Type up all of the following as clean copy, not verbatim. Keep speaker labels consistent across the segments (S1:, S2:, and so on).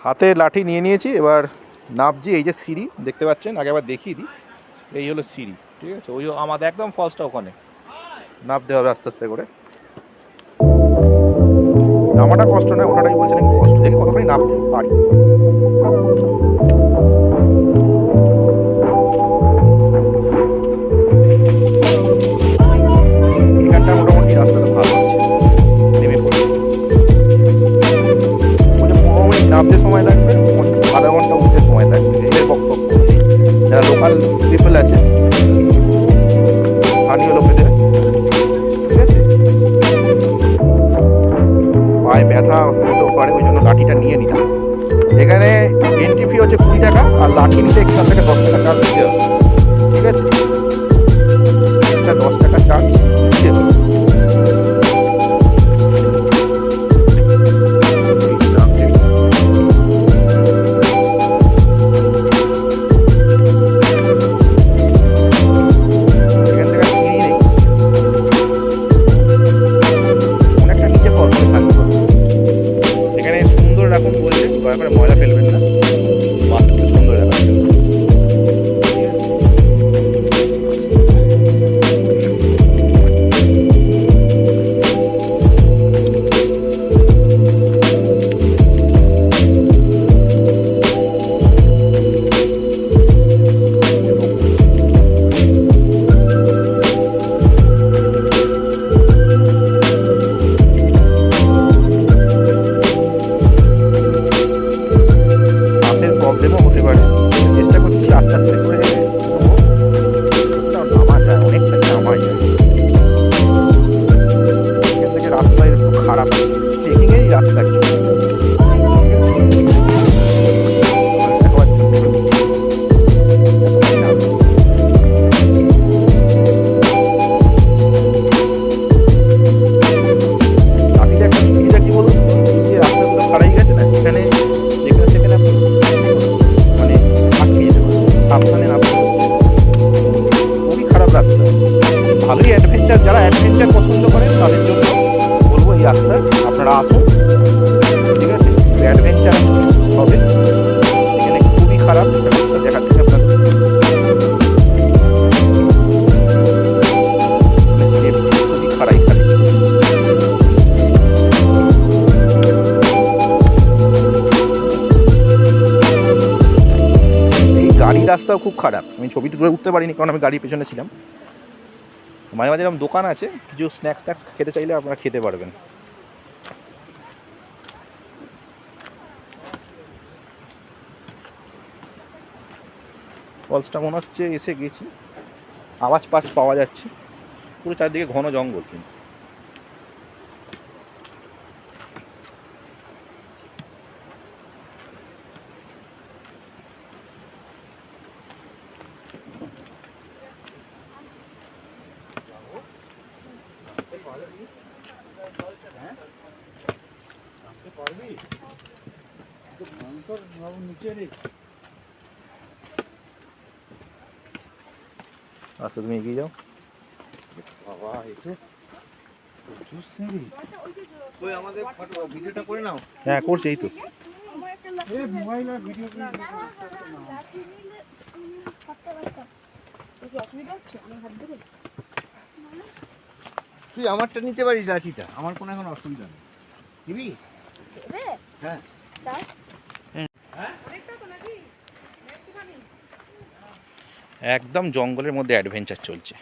S1: হাতে লাঠি নিয়ে নিয়েছি, এবার নামছি। এই যে সিঁড়ি দেখতে পাচ্ছেন, আগে আবার দেখিয়ে দিই। এই হলো সিঁড়ি, ঠিক আছে? ওই আমাদের একদম ফলসটা ওখানে, নামতে হবে আস্তে আস্তে করে। নামাটা কষ্ট নয়, ওঠাটাই বলছেন একটু কষ্ট। দেখি কতখানি নামতে পারি। এখানটা মোটামুটি রাস্তাটা ভালো আছে, নেমে পড়ি। 15 মিনিট নামতে সময় লাগবে, আধা ঘন্টা উঠতে সময় লাগবে, এর বক্তব্য। যারা লোকাল পিপল আছে, স্থানীয় লোকেদের, ঠিক আছে, পায়ে ব্যথা হতেও পারে, ওই জন্য লাঠিটা নিয়ে নিলাম। এখানে এন্ট্রি ফি হচ্ছে 20 টাকা, আর লাঠি নিতে এখান থেকে 10 টাকা চার্জ দিতে হবে, ঠিক আছে? এক্সট্রা 10 টাকা চার্জ দিতে হবে। ময়লা ফেলবেন না, বাথরুমটা সুন্দর দেখাচ্ছে। প্রবলেমও হতে পারে, চেষ্টা করছি আস্তে আস্তে করে নামা যায়, অনেকটা নামা যায়। এখান থেকে রাস্তা একটু খারাপ আছে, ট্রেকিংয়েরই রাস্তা একটা সুবিধা কি বলুন, যে রাস্তাগুলো খারাই গেছে না, এখানে যেখানে সেখানে মানে আটকে যেতে পারে, সাবধানে না পড়ে। খুবই খারাপ রাস্তা, ভালোই অ্যাডভেঞ্চার, যারা অ্যাডভেঞ্চার পছন্দ করেন তাদের জন্য বলবো এই রাস্তা আপনারা আসুন, ঠিক আছে? অ্যাডভেঞ্চার হবে। এখানে খুবই খারাপ রাস্তা দেখাচ্ছে আপনাদের, খুবই খারাপ। গাড়ির রাস্তাও খুব খারাপ, আমি ছবি তুলে উঠতে পারিনি কারণ আমি গাড়ির পেছনে ছিলাম। মাঝে মাঝে এরকম দোকান আছে, কিছু স্ন্যাক্স ট্যাক্স খেতে চাইলে আপনারা খেতে পারবেন। ফলসটা মনে হচ্ছে এসে গেছি, আওয়াজ পাওয়া যাচ্ছে। পুরো চারদিকে ঘন জঙ্গল, কিন্তু আচ্ছা তুমি এগিয়ে যাও। বাবা এটা আমাদের ভিডিওটা করে নাও। হ্যাঁ করছি, এই তো। তুই আমারটা নিতে পারিস, লাঠিটা আমার কোনো এখন অসুবিধা নেই। নিবি? হ্যাঁ একদম জঙ্গলের মধ্যে অ্যাডভেঞ্চার চলছে,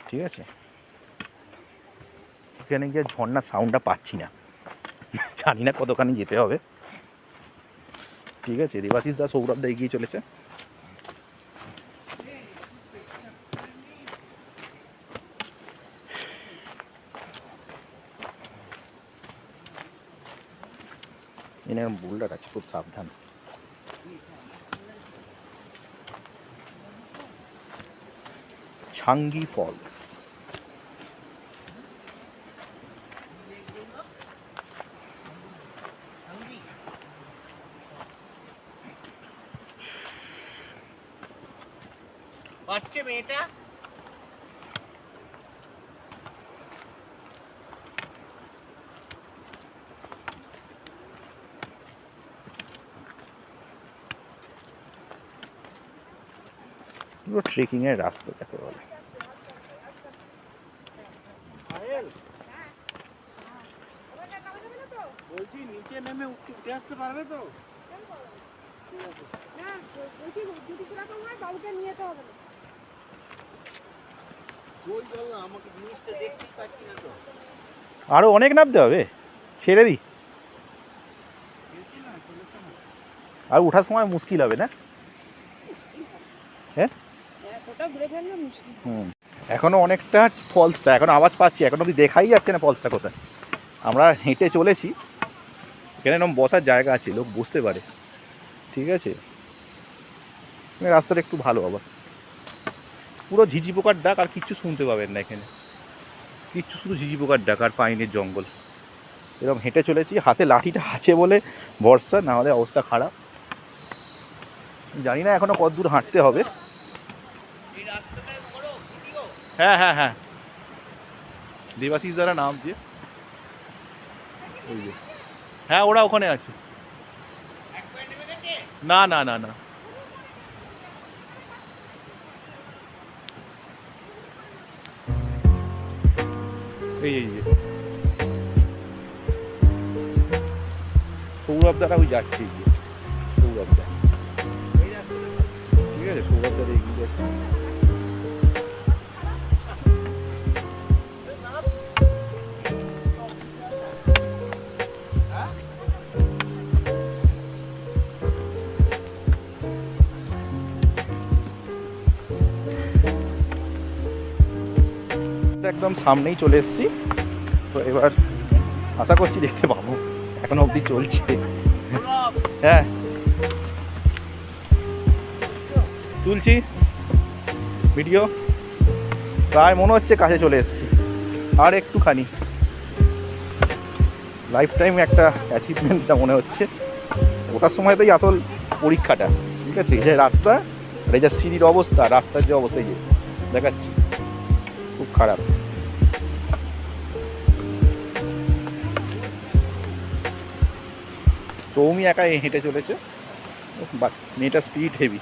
S1: ঠিক আছে? এখানে গিয়ে ঝর্ণার সাউন্ডটা পাচ্ছি না, জানি না কতখানি যেতে হবে, ঠিক আছে? দেবাশিস দা, সৌরভ দা এগিয়ে চলেছে। এরকম বোল্ডার আছে, খুব সাবধান। ছাঙ্গি ফলস, বাচ্চা মেয়েটা পুরো ট্রেকিংয়ের রাস্তা যাকে বলে।
S2: নিচে নেমে উঠে আসতে পারবে তো?
S1: আরো অনেক নামতে হবে, ছেড়ে দিই। আর ওঠার সময় মুশকিল হবে না? হ্যাঁ এখনো অনেকটা ফলসটা এখনো আওয়াজ পাচ্ছি, এখনো অব্দি দেখাই যাচ্ছে না ফলসটা কোথায়। আমরা হেঁটে চলেছি, এখানে এরকম বসার জায়গা আছে, লোক বসতে পারে, ঠিক আছে। রাস্তাটা একটু ভালো, আবার পুরো ঝিঝি পোকার ডাক, আর কিচ্ছু শুনতে পাবেন না এখানে, কিচ্ছু, শুধু ঝিঝি পোকার ডাক আর পাইনের জঙ্গল। এরকম হেঁটে চলেছি, হাতে লাঠিটা আছে বলে ভরসা, না হলে অবস্থা খারাপ। জানি না এখনো কত দূর হাঁটতে হবে। হ্যাঁ হ্যাঁ হ্যাঁ, দেবাশিস দ্বারা নাম দিয়ে, ওই যে হ্যাঁ ওরা ওখানে আছে। না না না না, এই এই যে সৌরভ দ্বারা ওই যাচ্ছে, সৌরভ দা, ঠিক আছে, সৌরভ দ্বারা এগিয়ে যাচ্ছে। একদম সামনেই চলে এসেছি, তো এবার আশা করছি দেখতে পাবো, এখনো অবধি চলছে। হ্যাঁ তুলছি ভিডিও, প্রায় মনে হচ্ছে কাছে চলে এসেছি, আর একটুখানি, লাইফ টাইম একটা অ্যাচিভমেন্টটা মনে হচ্ছে। ওটার সময়তেই আসল পরীক্ষাটা, ঠিক আছে। এই যে রাস্তা আর এই যে সিঁড়ির অবস্থা, রাস্তার যে অবস্থা, এই যে দেখাচ্ছি খুব খারাপ। সৌমি একাই হেঁটে চলেছে, বাট মেয়েটা স্পিড হেভি।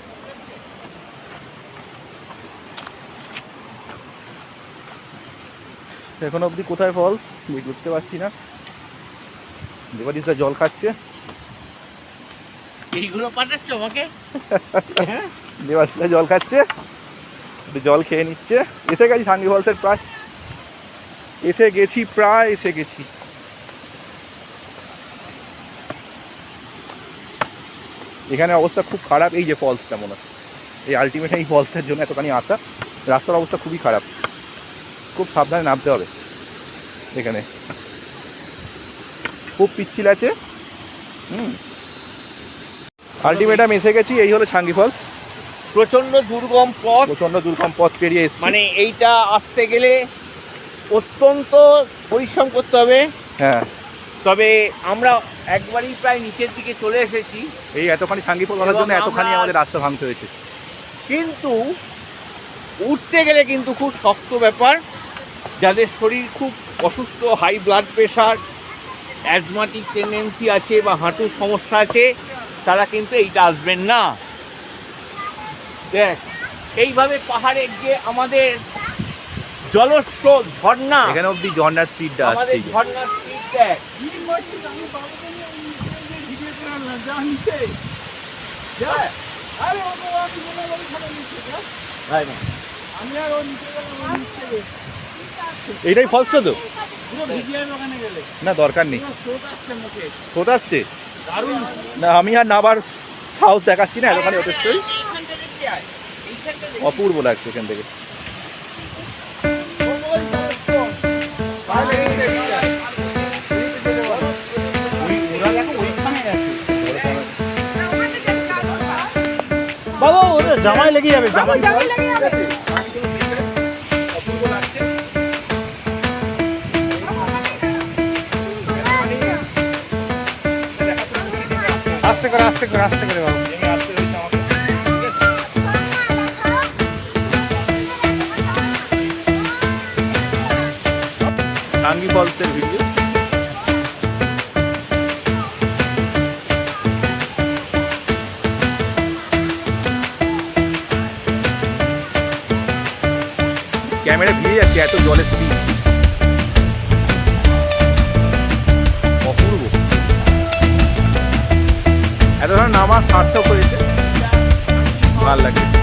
S1: এখন অবধি কোথায় ফলস বুঝতে পারছি না। দেবাদিসা জল খাচ্ছে,
S2: এইগুলো পাঠাচ্ছ আমাকে?
S1: দেবাদিসা জল খাচ্ছে, একটু জল খেয়ে নিচ্ছে। এসে গেছি সাঙ্গি ফলসের প্রায়, এসে গেছি। এখানে অবস্থা খুব খারাপ, এই যে ফলসটা মনে হচ্ছে, এই আলটিমেট এই ফলসটার জন্য এতখানি আসা। রাস্তার অবস্থা খুবই খারাপ, খুব সাবধানে নামতে হবে এখানে, খুব পিচ্ছিল আছে। আলটিমেটাম এসে গেছি, এই হলো ছাঙ্গি ফলস।
S2: প্রচন্ড দুর্গম
S1: পথ পেরিয়ে এসেছি।
S2: মানে এইটা আসতে গেলে অত্যন্ত পরিশ্রম করতে হবে।
S1: হ্যাঁ,
S2: তবে আমরা একবারই প্রায় নিচের দিকে চলে এসেছি।
S1: এই এতখানি ছাঙ্গি ফল বলার জন্য এতখানি আমাদের রাস্তা ভাঙতে হয়েছে।
S2: কিন্তু উঠতে গেলে কিন্তু খুব শক্ত ব্যাপার। যাদের শরীর খুব অসুস্থ, high blood pressure, asthmatic tendency আছে বা হাঁটুর সমস্যা আছে, তারা কিন্তু এইটা আসবেন না। দেখ, এইভাবে পাহাড়ে গিয়ে আমাদের জলস্রোত, ঝর্ণা,
S1: এখানে অবধি ঝর্ণার স্পিডটা আসছে,
S2: আমাদের ঝর্ণার স্পিড দেখ।
S1: এইটাই ফলসটা তো না, দরকার নেই, স্রোত আসছে না, আমি আর নাবার সাহস দেখাচ্ছি না, এতখানি যথেষ্টই। অপূর্ব লাগছে এখান থেকে।
S2: বাবা ওটা জামাই লেগে যাবে, জামাই আস্তে করে বাবা।
S1: ছাঙ্গি ফলসের ভিডিও। ক্যামেরা ভিড়ে যাচ্ছে এত জলের স্পিড। অপূর্ব, এত ধরনের নামা সার্থক হয়েছে, ভালো লাগে।